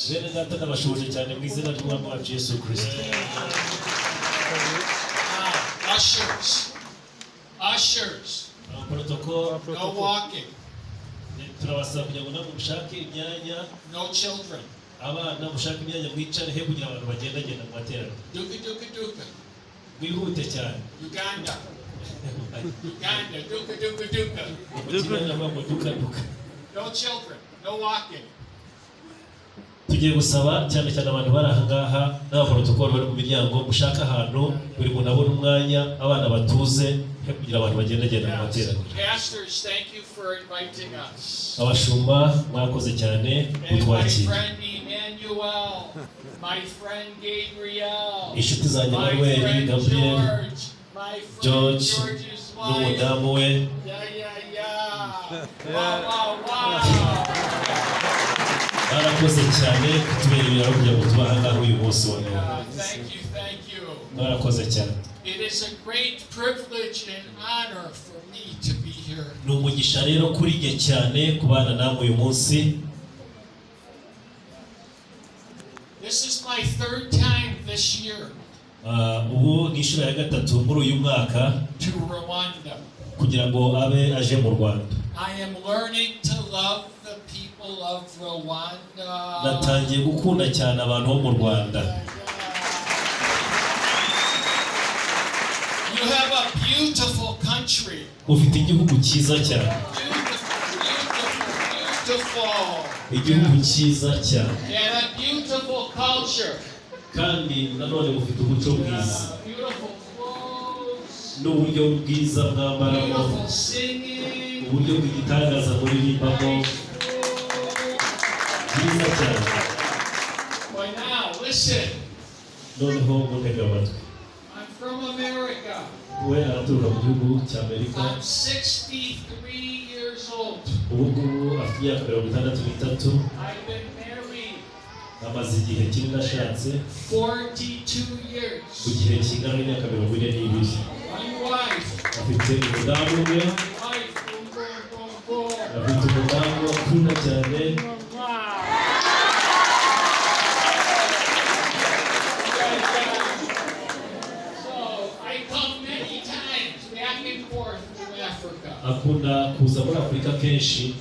Bene data ndabashuje cyane mu izina ry'Umwami wacu Yesu Kristo. Ushers. Protocol. No walking. Turabasaba kugira ngo namwe mushake imyanya. No children. Abana mushake imyanya mwicare he kugira abantu bagendagenda mu materaniro. Duka. Mwihute cyane. Uganda. Duka. No children. No walking. Tugiye gusaba cyane cyane abantu bari aha ngaha n'abaprotokolo bari mu miryango mushaka ahantu buri muntu abona umwanya abana batuze kugira abantu bagendagenda mu materaniro. Pastors, thank you for inviting us. Abashumba mwakoze cyane kutwakira. My friend Emmanuel, my friend Gabriel, inshuti zanjye Manuel, Gabriel, George, n'umudamu we. Wow. Barakoze cyane kutubera ibiraro kugira ngo tuba aha ngaha uyu munsi wa none. Thank you. Barakoze cyane. It is a great privilege and honor for me to be here. Ni umugisha rero kuri jye cyane kubana namwe uyu munsi. This is my third time this year. Ubu ni inshuro ya gatatu muri uyu mwaka to Rwanda. Kugira ngo abe aje mu Rwanda. I am learning to love the people of Rwanda. Natangiye gukunda cyane abantu bo mu Rwanda. You have a beautiful country. Ufite igihugu cyiza cyane. Beautiful. Igihugu cyiza cyane. And a beautiful culture. Kandi nanone mufite umuco mwiza. Beautiful clothes. N'uburyo bwiza bw'ambaramo. Beautiful singing. Uburyo bw'igitangaza muririmbamo. Bwiza cyane. But now, listen. Noneho mutega amatwi. I'm from America. We araturuka mu gihugu cya Amerika. I'm 63 years old. Ubu ngubu afite imyaka 63. I've been married. Amaze igihe kinini nashatse. 42 years. Mu gihe kingana n'imyaka 42. My wife. Afite umudamu umwe. Afite umudamu akunda cyane. Akunda kuza muri Afurika kenshi.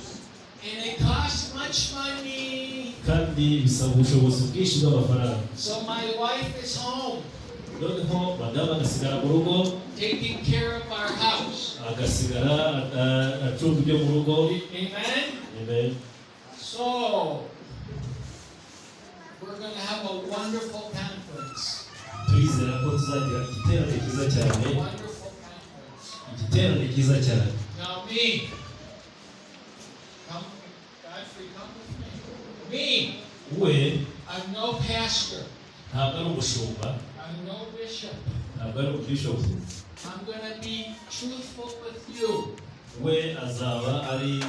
And it costs much money. Kandi bisaba ubushobozi bwinshi bw'amafaranga. So my wife is home. Noneho madamu agasigara mu rugo. Taking care of our house. Agasigara acunga ibyo mu rugo. Amen. So we're going to have a wonderful conference. Turizera ko tuzagira igiterane cyiza cyane. Wonderful conference. Igiterane cyiza cyane. Now me. Godfrey, come with me. We. I'm no pastor. Ntabwo ari umushumba. I'm no bishop. Ntabwo ari umubishop. I'm going to be truthful with you. We azaba ari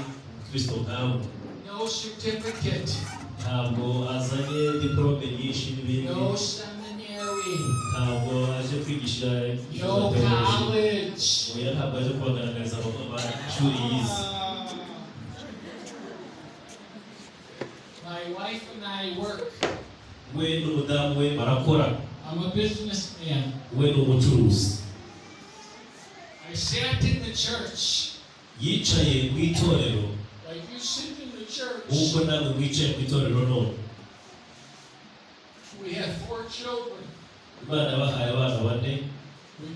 Kristo nkawe. No certificate. Ntabwo azanye diplome nyinshi n'ibindi. No seminary. Ntabwo aje kwigisha no college. Oya ntabwo aje kubagaragariza amashuri yize. My wife and I work. We n'umudamu we barakora. I'm a businessman. We n'umucuruzi. I sat in the church. Yicaye mu itorero. Like you sit in the church. Ubwo nawe mwicaye mu itorero none. We have 4 children. Imana bahaye abana bane. We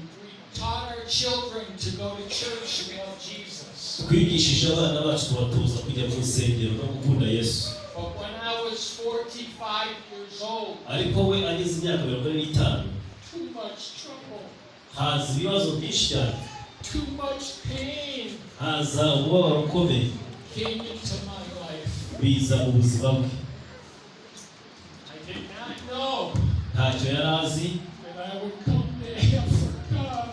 taught our children to go to church about Jesus. Twigishije abana bacu tubatoza kujya mu rusengero no gukunda Yesu. But when I was 45 years old, ariko we ageze imyaka 45. Too much trouble. Haza ibibazo byinshi cyane. Too much pain. Haza umubabaro ukomeye. Came into my life. Biza mu buzima bwe. I did not know ntacyo yari azi. that I would come to Africa.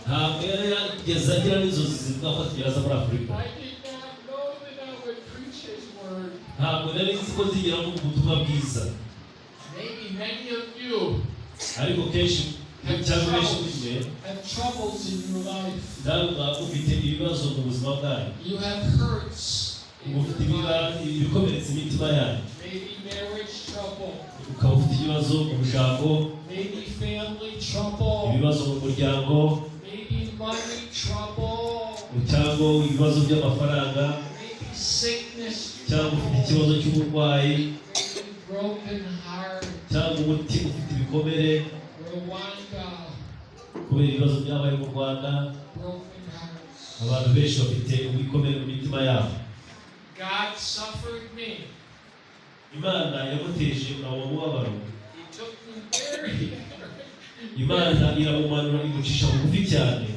Ntabwo yari yageze agira n'inzozi zivuga ko atugeraza muri Afurika. I did not know that I would preach His word. Ntabwo nari nzi ko nzigera mvuga ubutumwa bwiza. Maybe many of you ariko kenshi cyangwa benshi mwe have troubles in your life. Ntabwo ufite ibibazo mu buzima bwanyu. You have hurts. Mufite ibikomeretsa imitima yanyu. Maybe marriage trouble. ukaba ufite ibibazo mu muryango, Maybe family trouble. ibibazo mu muryango, Maybe money trouble. cyangwa ibibazo by'amafaranga, Maybe sickness cyangwa ufite trouble. ikibazo cy'uburwayi, Maybe broken heart. cyangwa umutima ufite ibikomere Rwanda. kubera ibibazo byabaye mu Rwanda. Broken hearts. Abantu benshi bafite ibikomere mu mitima yabo. God suffered me. Imana yamuteje uwo mubabaro. He took me very Imana iramumanura imucisha bugufi cyane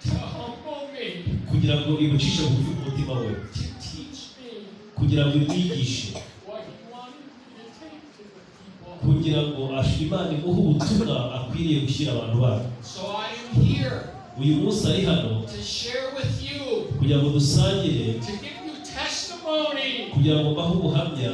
to humble me. kugira ngo imucishe bugufi mu mutima we, To teach me kugira ngo imwigishe, what He wanted me to take to the people. kugira ngo Imana imuhe ubutumwa akwiriye gushyira abantu bayo. So I am here Uyu munsi ari hano to share with you, kugira ngo dusangire, to give you testimony, kugira ngo mbahe ubuhamya,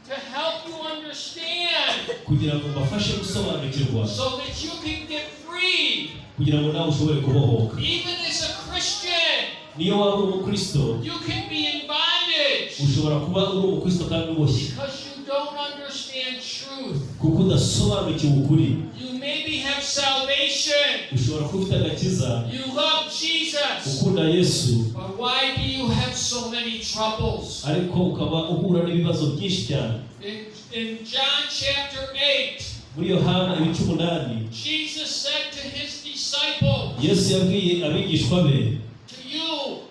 to help you understand, kugira ngo mbafashe gusobanukirwa, so that you can get free. kugira ngo nawe ushobore kubohoka. Even as a Christian, Niyo waba uri umukristo, you can be in bondage ushobora kuba uri umukristo kandi uboshye because you don't understand truth. kuko udasobanukiwe ukuri. You maybe have salvation, Ushobora kuba ufite agakiza, you love Jesus, ukunda Yesu, but why do you have so many troubles? ariko ukaba uhura n'ibibazo byinshi cyane. In John chapter 8, Muri Yohana ibice 8, Jesus said to His disciples, Yesu yabwiye abigishwa be to you,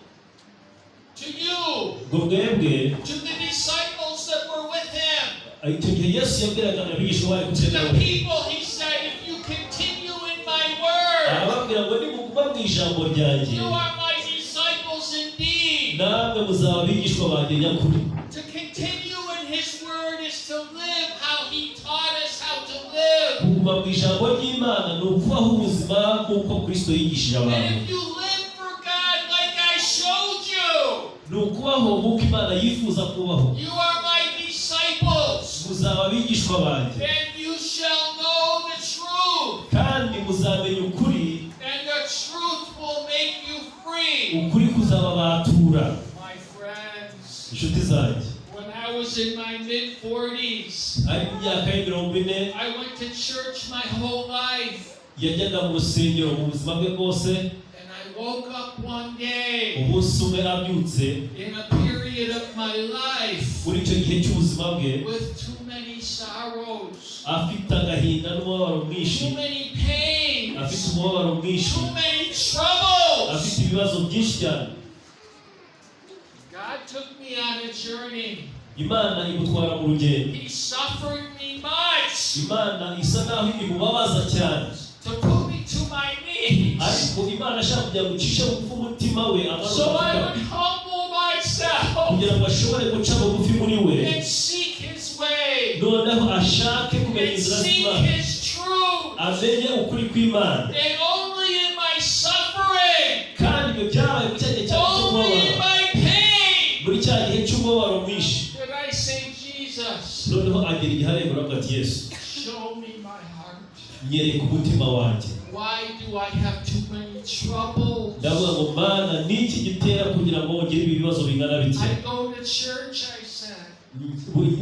ngo mwebwe, to the disciples that were with Him, icyo gihe Yesu yabwiraga abigishwa bari to kumwe the nawe, people, He said, if you continue in my word, arababwira ngo nimuguma mu ijambo ryanjye, you are my disciples indeed. namwe muzaba abigishwa banjye nyakuri. To continue in His word is to live how He taught us how to live. Kuguma mu ijambo ry'Imana ni ukubaho ubuzima nk'uko Kristo yigishije And abantu, if you live for God like I showed you, ni ukubaho nk'uko Imana yifuza kubaho. you are my disciples. Muzaba abigishwa banjye And you shall know the truth, kandi muzamenya ukuri, and the truth will make you free. ukuri kuzababatura. My friends, Inshuti zanjye, when I was in my mid-40s, ari mu myaka y'40, I went to church my whole life, yajyaga mu rusengero mu buzima bwe bwose. and I woke up one day Umunsi umwe abyutse in a period of my life muri icyo gihe cy'ubuzima bwe, with too many sorrows, afite agahinda n'umubabaro mwinshi, too many pains, afite umubabaro mwinshi, too many troubles. afite ibibazo byinshi cyane. God took me on a journey. Imana imutwara mu rugendo. He suffered me much Imana isa naho imubabaza cyane, to put me to my knees, ariko Imana ashaka kugira ngo ucishe bugufi umutima we, so I would humble myself kugira ngo ashobore guca bugufi muri we, and seek His way noneho ashake kumenya and inzira seek z'Imana, His truth. amenye ukuri kw'Imana. And only in my suffering, Kandi ibyo byabaye mu cya gihe cyawe cyo only in kubabara, my pain, muri cya gihe cy'umubabaro mwinshi, did I say, Jesus, noneho agira igihe arengura ati Yesu, show me my heart. nyereka umutima wanjye. Why do I have too many troubles? Ndavuga ngo Mana, ni iki gitera kugira ngo ngire ibi bibazo bingana bitya? I go to church, I said.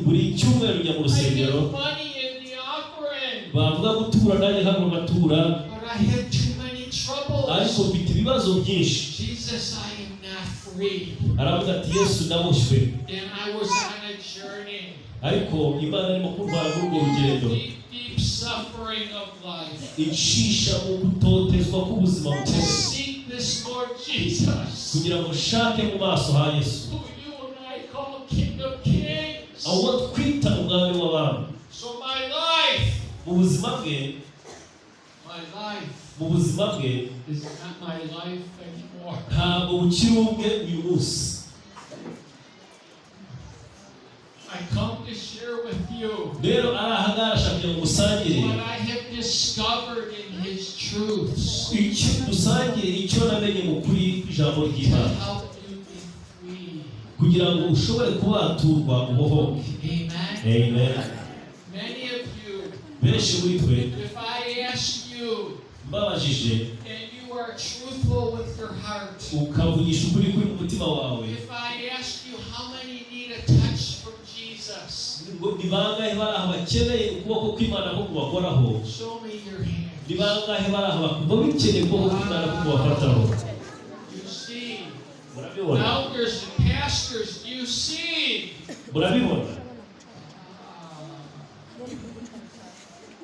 Buri cyumweru njya mu I rusengero, give money in the offering, bavuga gutura nanjye hano ngatura, but I had too many troubles. ariko mfite ibibazo byinshi. Jesus, I am not free. Aravuga ati Yesu, ndaboshywe. And I was on a journey. Ariko Imana irimo kuntwara muri urwo rugendo, Deep suffering of life. inshisha mu gutotezwa k'ubuzima To bukomeye, seek this Lord Jesus, kugira ngo nshake mu maso ha Yesu, who you and I call King of Kings. aho twita umwami w'abami. So my life Mu buzima bwe, mu buzima bwe is not my life anymore. ntabwo bukiri ubwe uyu munsi. I come to share with you Rero ari ahangaha ashaka kugira ngo musangire what I have discovered in His truths icyo dusangire, icyo namenye mu kuri ijambo to ry'Imana, help you be free. kugira ngo ushobore kubaturwa ubohoke. Amen. Amen. Many of you, Benshi muri twe if I ask you mbabajije and you are truthful with your heart, ukavugisha ukuri kuri mu mutima wawe, if I ask you how many need a touch from Jesus, ngo nibangahe baraha bakeneye ukuboko kw'Imana ko kubakoraho. Show me your hand. Nibangahe baraha bakumva bikeneye ukuboko kw'Imana ko kubafataho. You see. Murabibona? Elders and pastors, you see. Murabibona?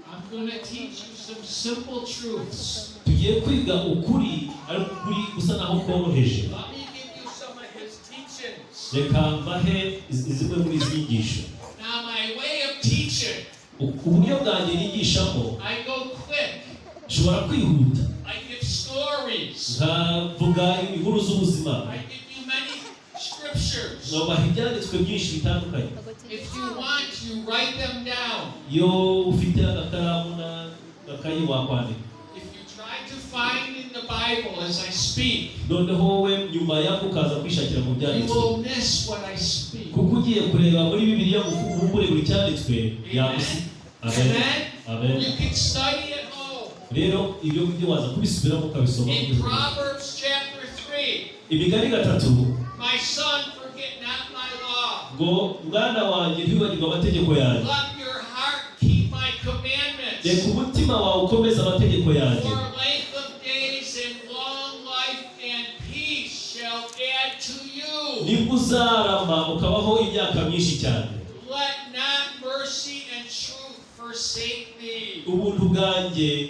I'm going to teach you some simple truths. Tugiye kwiga ukuri ariko ukuri gusa naho koroheje. Let me give you some of his teachings. Reka mbahe zimwe muri izi nyigisho. Now my way of teaching, Uburyo bwanjye nigishamo I go quick. nshobora kwihuta. I give stories. Nkavuga inkuru z'ubuzima. I give you many scriptures. Nkabaha ibyanditswe byinshi bitandukanye. If you want, you write them down. Iyo ufite agakaramu n'agakayi wakwandika. If you try to find in the Bible as I speak, Noneho wowe nyuma yako ukaza kwishakira mu you byanditswe. will miss what I speak. Kuko ugiye kureba muri Bibiliya uvumbure buri cyanditswe yagusi. Amen. Amen. You can study at home. Rero ibyo ngibyo waza kubisubiramo ukabisoma. In Proverbs chapter 3, Imigani 3. my son, forget not my law. Ngo mwana wanjye ntiwibagirwe amategeko yanjye. Let your heart keep my commandments. Reka umutima wawe ukomeze amategeko yanjye. For length of days and long life and peace shall add to you. Nibwo uzarama ukabaho imyaka myinshi cyane. Let not mercy and truth forsake thee. Ubuntu bwanjye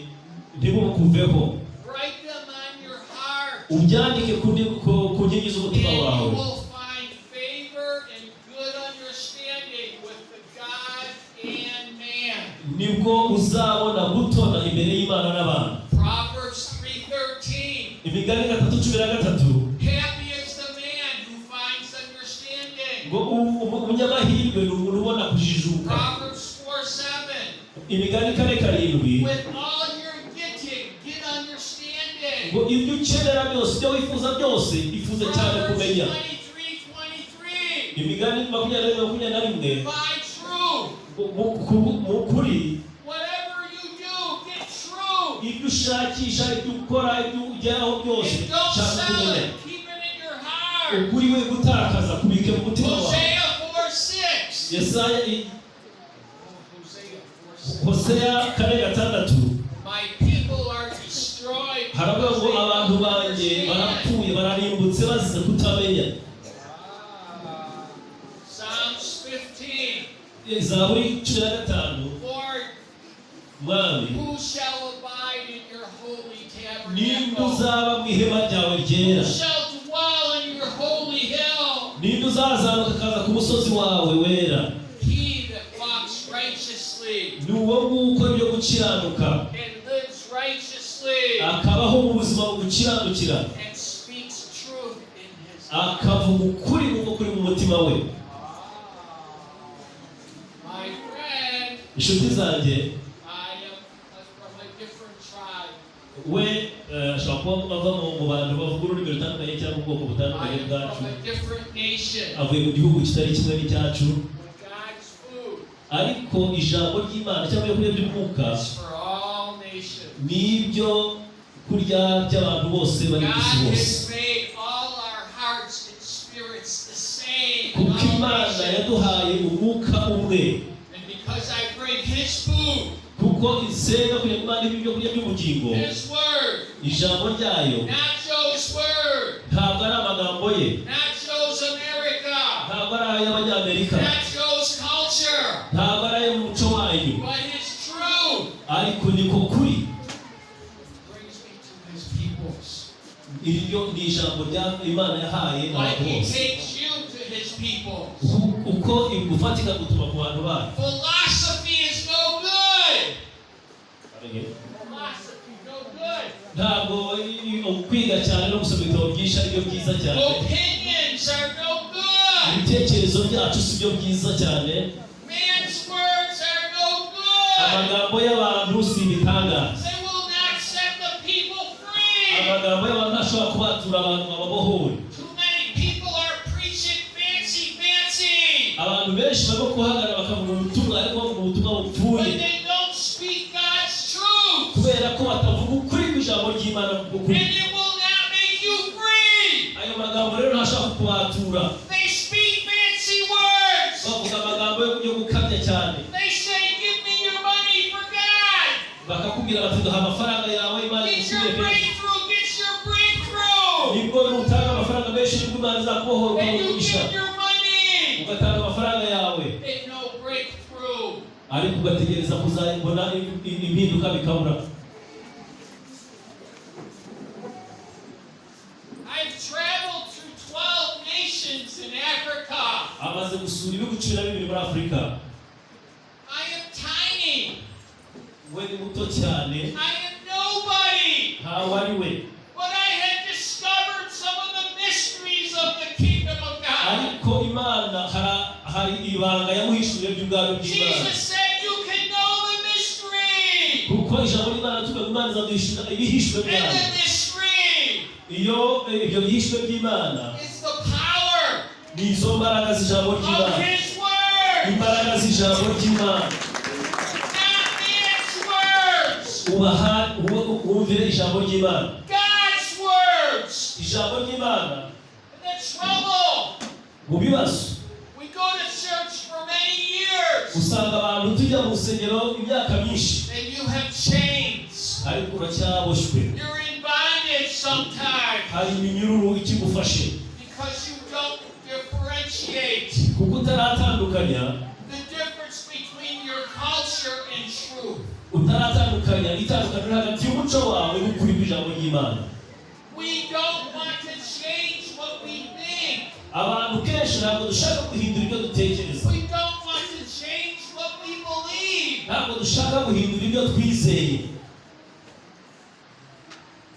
ntibukuveho. Write them on your heart. Ubyandike ku nkingi z'umutima And you wawe. will find favor and good understanding with the God and man. Nibwo uzabona gutona imbere y'Imana n'abantu. Proverbs 3:13. Imigani 3:13. Happy is the man who finds understanding. Ngo umunyamahirwe ni umuntu ubona kujijuka. Proverbs 4:7. Imigani 4:7. With all your getting, get understanding. Ngo ibyo ukenera byose, ibyo wifuza byose, bifuza cyane Proverbs kumenya. 23:23. Imigani 20:21. By truth. Mu kuri Whatever you do, get true. ibyo ushakisha, ibyo ukora, ibyo ugeraho byose And don't cyane sell kumenya. it. Keep it in your heart. Ukuri we gutakaza kubike mu mutima wawe. Hosea 4:6. Yesaya Hosea 4:6. Hosea 4:6. My people are destroyed. Haravuga ngo abantu banjye barapfuye bararimbutse bazize kutamenya. Psalms 15. Zaburi 15. Lord, Mwami who shall abide in your holy ninde tabernacle? uzaba mu ihema ryawe ryera? Who shall dwell in your holy hill? Ninde uzazamuka akaza ku musozi wawe wera? He that walks righteously Ni uwo nguko ibyo gukiranuka and lives righteously akabaho mu buzima bwo gukiranukira and speaks truth in his heart. akavuga ukuri nk'uko kuri mu mutima we. My friend, Inshuti zanjye I am from a different tribe. we ashobora kuba ava mu bantu bavuga ururimi rutandukanye cyangwa ubwoko I butandukanye am bwacu. from a different nation. Avuye mu gihugu kitari kimwe n'icyacu, But God's food ariko ijambo ry'Imana cyangwa ibyo kurya by'umwuka is for all nations. n'ibyo kurya by'abantu bose bari ku isi God bose. has made all our hearts and spirits the same. in Kuko all Imana nations. yaduhaye umwuka umwe. And because I bring His food, Kuko isenga kugira ngo Imana ibe ibyo kurya by'ubugingo, His word, ijambo ryayo not Joe's word, ntabwo ari amagambo ye, not Joe's America, ntabwo ari ay'Abanyamerika, not Joe's culture, ntabwo ari ay'umuco wanyu, but His truth ariko niko kuri. brings me to His peoples. Iryo ni ijambo rya Imana yahaye Like abantu He bose. takes you to His peoples. Uko igufatika gutuma ku bantu bayo. Philosophy is no good. Philosophy no good. Ntabwo kwiga cyane no gusoma ibitabo byinshi ari byo byiza cyane. Opinions are no good. Ibitekerezo byacu si byo byiza cyane. Man's words are no good. Amagambo y'abantu si ibitangaza. They will not set the people free. Amagambo y'abantu ntashobora kubatura abantu bababohore. Too many people are preaching fancy. Abantu benshi barimo kuhagarara bakavuga ubutumwa ariko bavuga ubutumwa bupfuye. But they don't speak God's truth. Kubera ko batavuga ukuri kw'ijambo ry'Imana kuko And it will not make you free. ayo magambo rero ntashobora kubatura. They speak fancy words. Bavuga amagambo yo gukabya bakubwira bati duha amafaranga yawe Imana Get your ikuye breakthrough. Get your breakthrough. nibwo nutanga amafaranga menshi nibwo Imana izakubohora And you umugisha give your money. ugatanga amafaranga yawe Ain't no breakthrough. ariko ugategereza kuzabona impinduka bikabura. I've traveled through 12 nations in Africa. Amaze gusura ibihugu 12 muri Afurika. I am tiny. We ni muto cyane. I am nobody. Ntawe ari we. But I had discovered some of the mysteries of the kingdom of God. Ariko Imana hari ibanga yamuhishuriye by'ubwami bw'Imana. Jesus said you can know the mystery. Kuko ijambo ry'Imana tuvuga Imana izaduhishura ibihishwe And byayo. the mystery Iyo ibyo bihishwe by'Imana is the power ni izo mbaraga z'ijambo of ry'Imana. His word. Imbaraga z'ijambo ry'Imana. Not man's words. Wumvire ijambo ry'Imana. God's words. Ijambo ry'Imana In the trouble. mu bibazo We go to church for many years. usanga abantu tujya mu rusengero imyaka myinshi And you have chains. ariko uracyaboshwe. You're in bondage sometimes. Hari iminyururu ikigufashe Because you don't differentiate kuko utaratandukanya the difference between your culture and truth. utaratandukanya itandukaniro hagati y'umuco wawe n'ukuri kw'ijambo ry'Imana. We don't want to change what we think. Abantu kenshi ntabwo dushaka guhindura ibyo dutekereza, We don't want to change what we believe. ntabwo dushaka guhindura ibyo twizeye.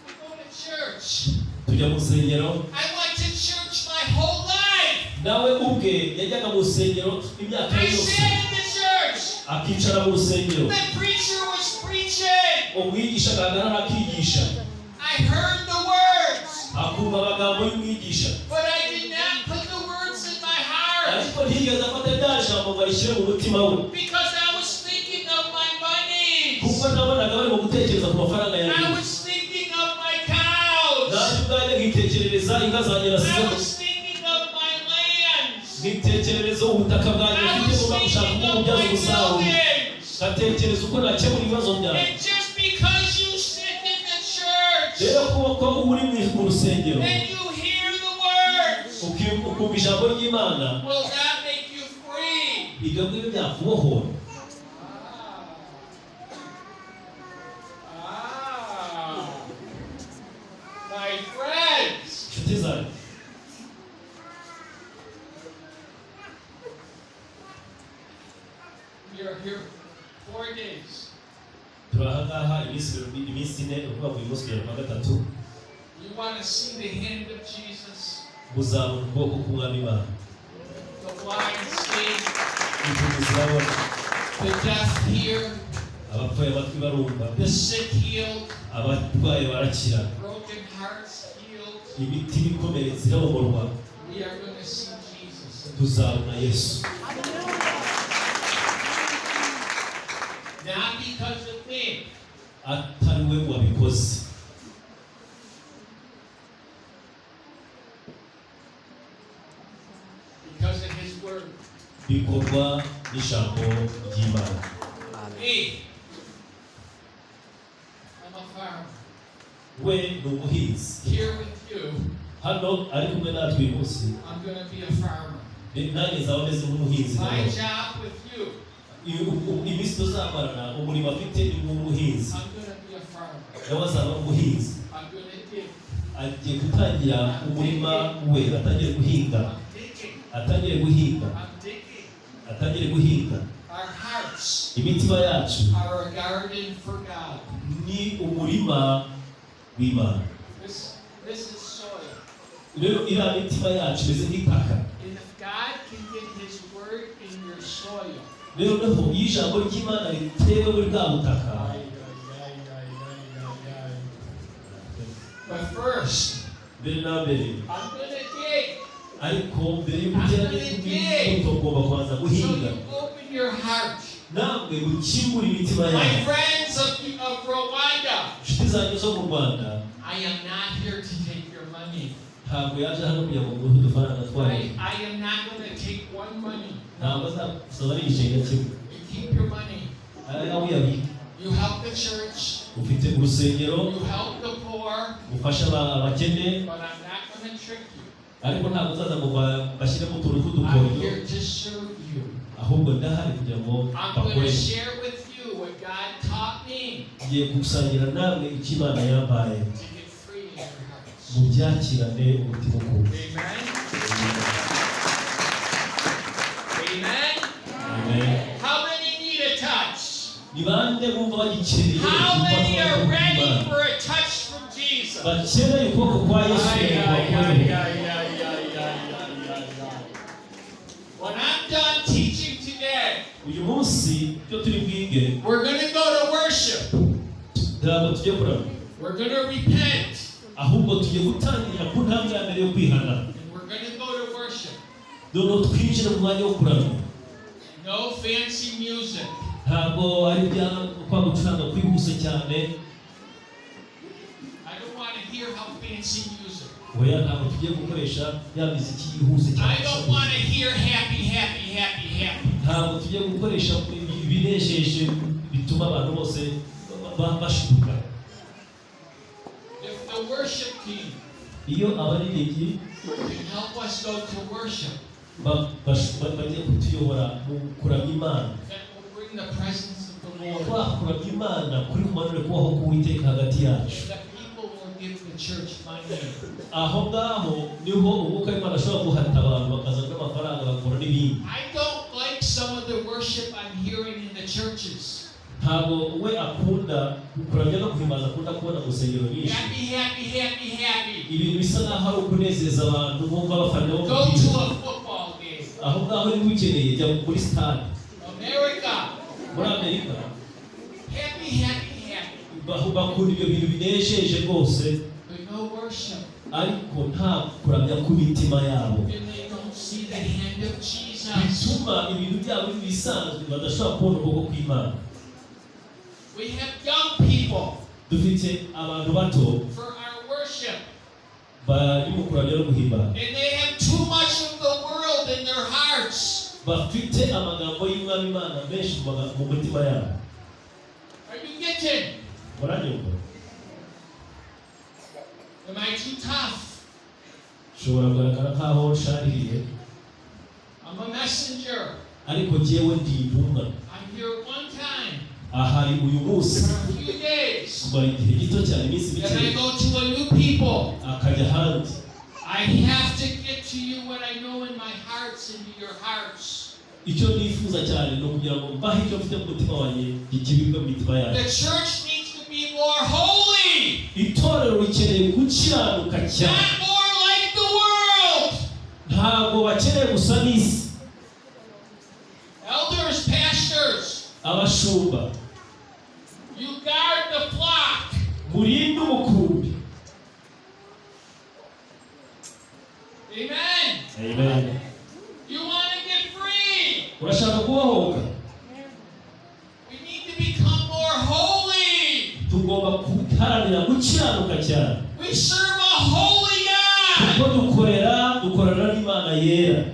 We go to church. Tujya mu rusengero, I went to church my whole life. nawe ubwe yajyaga mu rusengero imyaka I yose, sat in the church. akicara mu rusengero, The preacher was preaching. umwigisha agahagarara akigisha, I heard the words, akumva amagambo y'umwigisha, but I did not put the words in my heart ariko ntiyigeze afata rya jambo ngo arishyire mu mutima we, because I was thinking of my money. kuko nabonaga bari mu gutekereza ku mafaranga I yanjye. was thinking of my cows. Nanjye ubwanjye nkitekerereza inka zanjye I nasize, was thinking of my lands. nkitekereza ubutaka bwanjye I mfite was ngomba gushaka thinking uko of bubyaza my umusaruro, buildings. ngatekereza uko nakemura ibibazo byanjye. And just because you sit in the church Rero kuko uba uri mu rusengero and you hear the words ukumva ijambo ry'Imana, will not make you free. ibyo ngibyo byakubohora. My friends, Inshuti zanjye, we are here 4 days. turi aha ngaha iminsi ine, uvuga ngo uyu munsi ugera kwa gatatu, You want to see the hand of Jesus? muzabona ukuboko k'Umwami Imana. The blind see, Impumyi zirabona, the deaf hear, abapfuye amatwi barumva, the sick healed, abarwayi barakira, broken hearts healed. imitima ikomeretse irabomorwa. We are going to see Jesus. Tuzabona Yesu, Not because of me, atari we wabikoze, because of His word. bikorwa n'ijambo ry'Imana. Me, I'm a farmer. We ni umuhinzi, Here with you, hano ari kumwe natwe uyu munsi, I'm going to be a farmer. nanjye nzaba meze nk'umuhinzi. My job with you, Iminsi tuzamarana umurimo afite ni nk'umuhinzi, I'm going to be a farmer. nawe azaba umuhinzi. I'm going to dig. Agiye gutangira umurima we, atangire guhinga, I'm digging. atangire guhinga, I'm digging. atangire guhinga. Our hearts Imitima yacu are a garden for God. ni umurima w'Imana. This is soil. Rero iriya mitima yacu imeze nk'itaka. And if God can get His word in your soil, Rero noneho iyo ijambo ry'Imana ritewe muri bwa butaka, but first, mbere na mbere, I'm going to dig. ariko mbere y'uko ugera n'imbuto ugomba kubanza So guhinga. you open your heart. Namwe mukingure imitima My yanyu. friends of Rwanda, Inshuti zanjye zo mu Rwanda, I am not here to take your money. ntabwo yaje hano kugira ngo muhe udufaranga twayo. I am not going to take one money. Ntabwo azasaba n'igishinga kimwe. You keep your money. Aho uyabika, You help the church. ufite urusengero, You help the poor. ufasha abakene, But I'm not going to trick you. ariko ntabwo uzaza ngo bashyiremo utuntu I'm tw'udukoryo, here to serve you. ahubwo ndahari kugira ngo I'm going to bakorere. share with you what God taught me Ngiye gusangira namwe icyo Imana yampaye, to get free in your hearts. mubyakirane umutima ukunda. Amen. Amen. Amen. How many need a touch? Ni bande bumva bagikeneye How many are gufashwa ready n'Imana? for a touch from Jesus? Bakeneye ukuboko kwa Yesu kugira ngo bakorere. When I'm done teaching today, Uyu munsi ibyo turi bwige, we're going to go to worship. ntabwo tujye kuramya, We're going to repent. ahubwo tugiye gutangira ku ntambwe ya mbere yo kwihana. And we're going to go to worship. Noneho twinjire mu mwanya wo kuramya. No fancy music. Ntabwo ari bya kwa gucuranga kwihuse cyane. I don't want to hear how fancy music. Oya, ntabwo tugiye gukoresha ya miziki yihuse cyane. I don't want to hear happy, happy, happy, happy. Ntabwo tugiye gukoresha ibinejeje bituma abantu bose bashiduka. If the worship team Iyo abaririmbyi can help us go to worship, bagiye kutuyobora mu kuramya Imana, that will bring the presence of the Lord. twakuramya Imana kuri kumanure kubaho k'Uwiteka hagati yacu. That people will give the church money. Aho ngaho niho umwuka w'Imana ashobora guhata abantu bakazana n'amafaranga bakora n'ibindi. I don't like some of the worship I'm hearing in the churches. Ntabwo we akunda kuramya no guhimbaza akunda kubona mu nsengero nyinshi. Happy, happy, happy, happy. Ibintu bisa n'aho ari ukunezeza abantu bumva bafana bo Go to a football game. aho ngaho niba ukeneye jya muri stade. America. Muri Amerika Happy, happy, happy. bakunda ibyo bintu binejeje rwose, But no worship. ariko nta kuramya kw'imitima yabo, And they don't see the hand of Jesus. bituma ibintu byabo bisanzwe badashobora kubona ukuboko kw'Imana. We have young people Dufite abantu bato for our worship. bari mu kuramya no guhimbaza, And they have too much of the world in their hearts. bafite amagambo y'Umwami Imana menshi mu mitima yabo. Are you getting? Muranyumva? Am I too tough? Nshobora kugaragara nk'aho nshaririye, I'm a messenger. ariko jyewe ndi intumwa. I'm here one time Ahari uyu munsi for a few days. kumara igihe gito cyane, iminsi Then I mike, go to a new people. akajya ahandi. I have to get to you what I know in my hearts into your hearts. Icyo nifuza cyane ni ukugira ngo mbahe icyo mfite mu mutima wanjye gikibirwe mu mitima yanjye. The church needs to be more holy, Itorero rikeneye gukiranuka cyane, not more like the world. ntabwo bakeneye gusa n'isi. Elders, pastors, Abashumba, you guard the flock. murinde umukumbi. Amen. Amen. You want to get free. Urashaka kubohoka? We need to become more holy. Tugomba guharanira gukiranuka cyane, We serve a holy God. kuko dukorana n'Imana yera.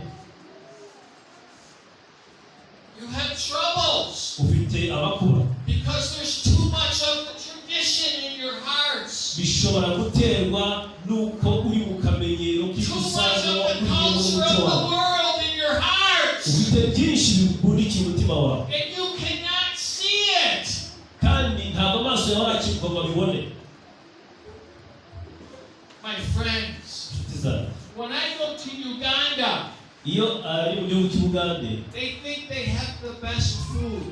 You have troubles Ufite abakuba, because there's too much of the tradition in your hearts. bishobora guterwa n'uko uri mu kamenyero Too k'icyo much usanga of the culture of the world in your hearts. ufite byinshi bikundikira umutima wawe, And you cannot see it. kandi ntabwo amaso yawe arakirwa ngo abibone. My friends, Inshuti zanjye, when I go to Uganda, iyo ari mu gihugu cy'Ubugande, they think they have the best food.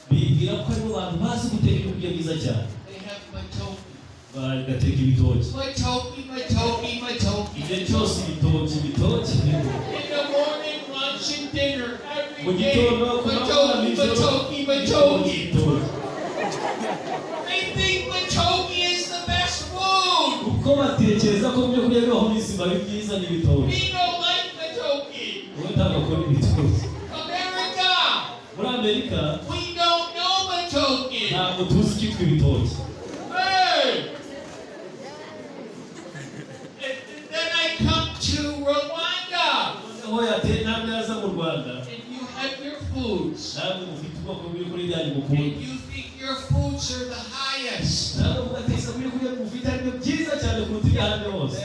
bibwira ko aribo bantu bazi guteka ibiryo byiza cyane, They have matoke. bagateka ibitoki Matoke, matoke, matoke. igihe cyose, ibitoki. In the morning, lunch, and dinner, Mu every day. gitondo, ku manywa, nijoro, Matoke, matoke. ibitoki. They think matoke is the best food. Uko batekereza ko ibyo kurya bibaho bizima ari byiza n'ibitoki. We don't like matoke. Wowe ntabwo akora ibitoki. America, Muri Amerika we don't know matoke. ntabwo tuzi icyitwa ibitoki. Hey! And then I come to Rwanda, Aho yateye intambwe yaza mu Rwanda, and you have your foods. namwe mufite ubwoko bw'ibyo kurya byanyu And mukunda. you think your foods are the greatest. ntabwo atesa kuri kujya kufita ibyo byiza cyane kuruta ibihande hose.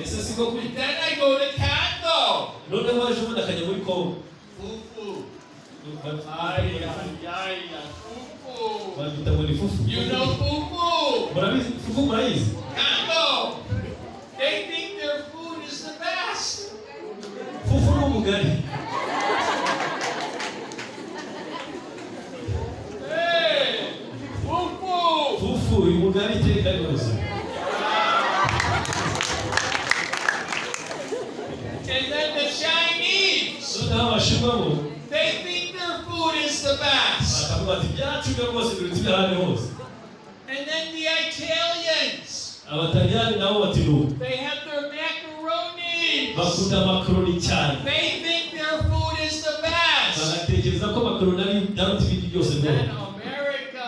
Ese siko kuri. And then I go to Congo. None waje ubundi akajya muri Congo. Fufu. Ay. Fufu. Babita ngo ni fufu. You know fufu. Murabizi fufu murayizi? Congo. They think their food is the best. Fufu ni umugari. Hey, fufu. Fufu umugari iteka ryose. And then the Chinese. None abashinwa bo They think their food is the best. bakavuga ati byacu rwose biruta ibihande hose. And then the Italians. Abataliyani nabo bati no. They have their macaroni. Bakunda makaroni cyane. They think their food is the best. Bagatekereza ko makaroni ari byaruta ibindi byose And rwose. then America.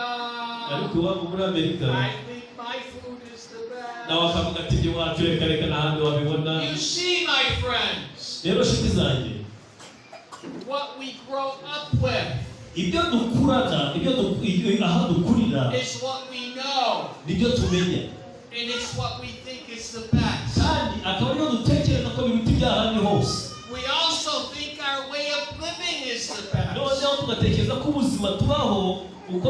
Ariko iwabo muri Amerika I think my food is the nawe best. akavuga ati ibyo wacu reka n'ahandi wabibona. You see, my friends, Rero nshuti zanjye what we grow up with ibyo dukurana aho dukurira is what we know, nibyo tumenya and it's what we think is the best. kandi akaba ariyo dutekereza ko biruta iby'ahandi hose. We also think our way of living is the best. Noneho tugatekereza ko ubuzima tubaho uko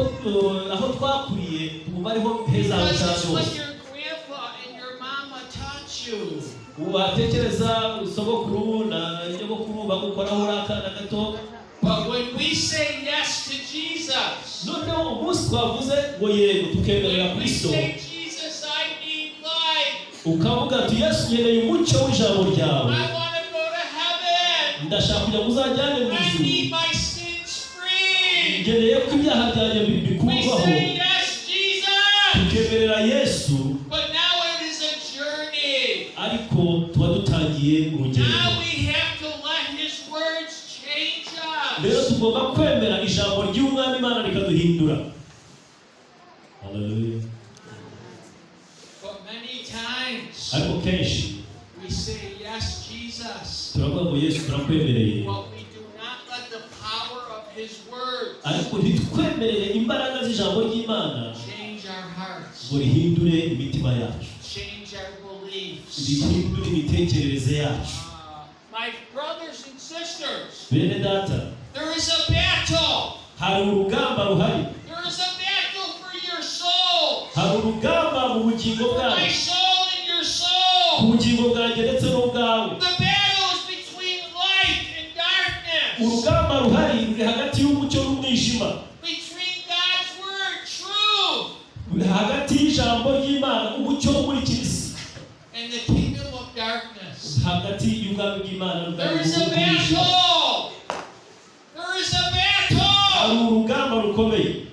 aho twakuriye tuguma ariho heza Because cyane it's what hose. your grandpa and your mama taught you. Watekereza sogokuru na nyogokuru bagukoraho uri akana gato. But when we say yes to Jesus, Noneho umunsi twavuze ngo yego tukemerera when we Kristo say, Jesus, I need life, ukavuga ati Yesu nkeneye umucyo w'ijambo ryawe, I want to go to heaven, ndashaka kujya muzajyane mu I ijuru, need my sins free. nkeneye ko ibyaha byanjye We bikurwaho, say yes, Jesus. tukemerera Yesu. But now it is a journey. Ariko tuba dutangiye urugendo. Now we have to let His words change Rero us. tugomba kwemera ijambo ry'Umwami Imana rikaduhindura. Haleluya. But many times Ariko kenshi we say yes, Jesus. turavuga ngo Yesu turakwemereye, But we do not let the power of His words ariko ntitwemerere imbaraga z'ijambo ry'Imana change our hearts, ngo rihindure imitima yacu, change our beliefs. rihindure imitekerereze yacu. My brothers and sisters, Bene data, there is a battle. hari urugamba ruhari, There is a battle for your soul. hari urugamba mu bugingo For my bwacu, soul and your ku soul. bugingo bwanjye ndetse n'ubwawe. The battle is between light and darkness. Urugamba ruhari ruri hagati y'umucyo n'umwijima, Between God's word, truth, ruri hagati y'ijambo ry'Imana, umucyo umurikira isi, and the kingdom of darkness. hagati y'ubwami bw'Imana There is a n'ubw'umwijima. battle. There is a Hari battle. urugamba rukomeye.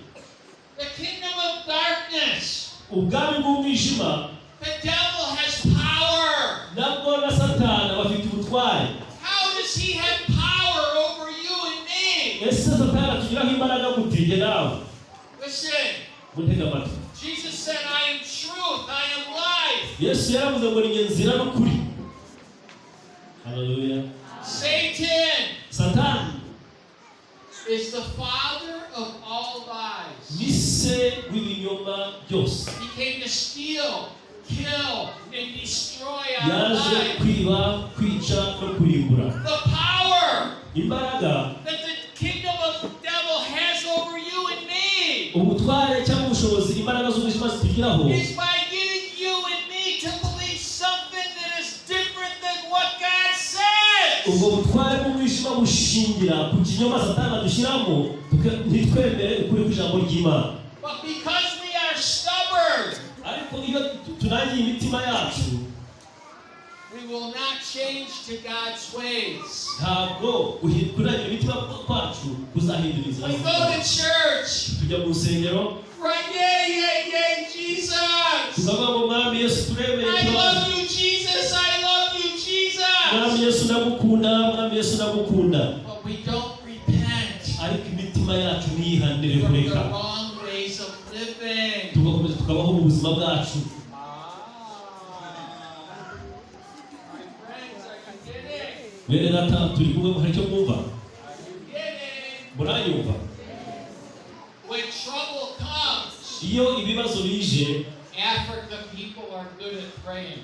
The kingdom of darkness. Ubwami bw'umwijima The devil has power. nabwo na Satani bafite ubutware. How does he have power over you and me? Ese Satani atugiraho imbaraga gute nawe? Listen, Mutega amatwi. Jesus said, I am truth, I am life. Yesu yaravuze ngo ni njye nzira n'ukuri. Haleluya. Satan Satani is the father of all lies. ni se w'ibinyoma byose. He came to steal, kill, and destroy our Yaje lives. kwiba, kwica no kurimbura. The power Imbaraga, that the kingdom of the devil has over you and me ubutware cyangwa ubushobozi imbaraga z'ubuzima zitugiraho is by getting you and me to believe something that is different than what God says. ubwo butware bw'umwijima bushingira ku kinyoma Satani adushyiramo ntitwemere ukuri kw'ijambo ry'Imana. But because we are stubborn, Ariko iyo tunangiye imitima yacu we will not change to God's ways. ntabwo kunangira imitima kwacu kuzahindura inzira We go z'Imana. to church, Tujya mu rusengero right? Yay, Jesus. tukavuga ngo Mwami Yesu turemeye, I love you, Jesus. I love you, Jesus. Mwami Yesu ndagukunda, Mwami Yesu ndagukunda. But we don't repent Ariko imitima yacu ntiyihanire from the kureka, wrong ways of living. tugakomeza tukabaho mu buzima bwacu. My friends, are you getting? Bene data turi kumwe, hari icyo mwumva? Are you getting? Muranyumva? When trouble comes, iyo ibibazo bije Africa people are good at praying.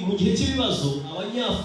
mu gihe cy'ibibazo abanyafurika